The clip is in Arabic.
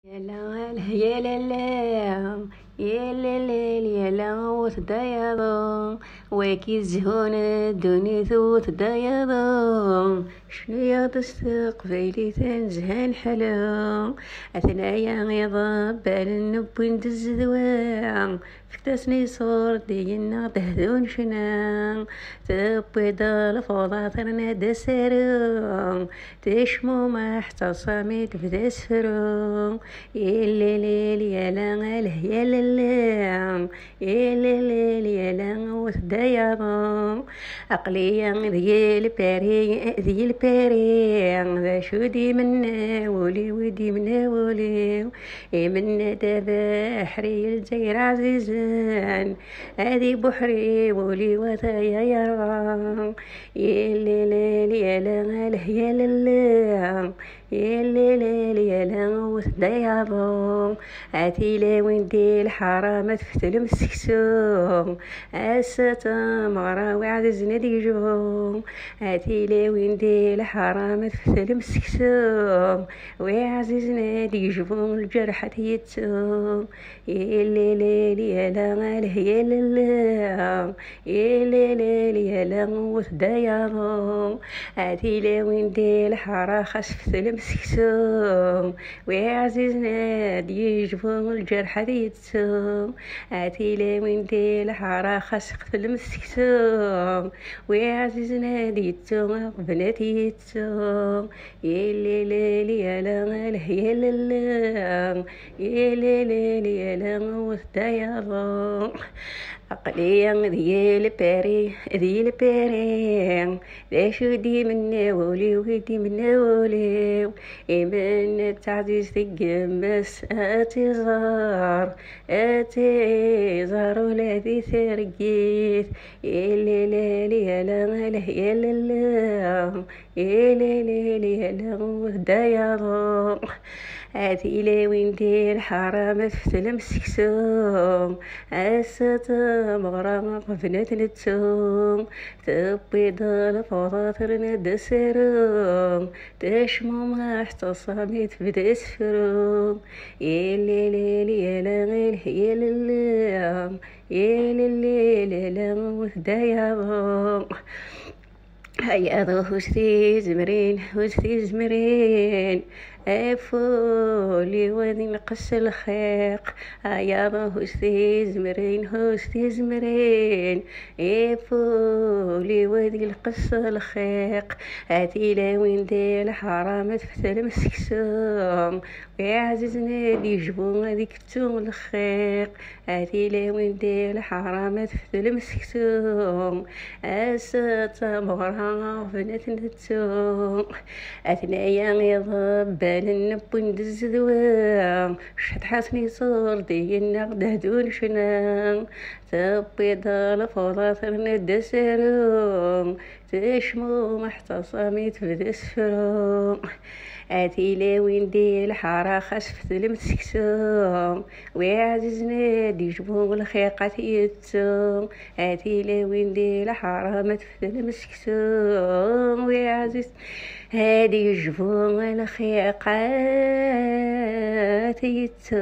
يا لا يا لا لا يا لا لا يا لا وتضيض وكي الزهون الدنيا تضيض شنو يا تستقبلي تنزهان حلا أثنايا غيضا بالنبوين دزدوا فتسني صور دينا تهدون شنا تبيض الفوضى ترنا دسرو تشمو ما احتصامي تبدا سفرو يا ليل يا لا يا لا يا ليل يا لا وتضيض عقليا ذي الباري ذا شودي منا ولي ودي منا ولي منا دابا حري الجير عزيزان هذي بحري ولي وثايا يرى يا ليل يا لا يا لا يا ليل يا لا وتضيض عتيلة وندي الحرام تفتل مسكسو أساتا مغرا وعززنا ديجو عتيلة وندي الحرام تفتل مسكسو وعززنا ديجو الجرح تيتو يا ليل يا لا يا لا يا ليل يا لا وتضيض عتيلة وندي الحرام خسفتل مسكسو وعززنا ديجو الجرح ديتو عتيلة وندي الحرا خسق في المسكتو وعزيزنا ديتو بناتيتو يا ليل يا لا يا لا يا ليل يا لا وتضيض عقليا ذي الباري لا شودي منا ولي ودي منا ولي من تعزيز تقمس اتزار ولادي ثرقيت يا ليل يا لا يا لا يا ليل يا لا وتضيض عتيلة وندي الحرام فتل مسكسو أساتا مغرا قفنات نتسو تبيض الفوضى ترنا دسرو تشمو ما احتصامي تبدا سفرو يا ليل يا لا يا لا يا ليل لا وتضيض هيا هوستي زمرين افولي وذي نقص الخيق هيا هوستي زمرين افولي وذي نقص الخيق عتيلة وندي الحرام تفتل مسكسو ويعززنا ديجبو هذيك تون الخيق عتيلة وندي الحرام تفتل مسكسو أساتا مغرا فنات نتو أثنايا غيضب بالنبوين دزدوا شحت حاسني صور دينا غدهدون شنا تبيض الفوضى ترنا دسرو تشمو محتصامي تبدا سفرو عتيلة وندي الحرا خسفت المسكسو ويعززنا ديجبو الخيقات يتو عتيلة وندي الحرا ما تفت المسكسو ويعزز هادي يجبو الخيقات يتو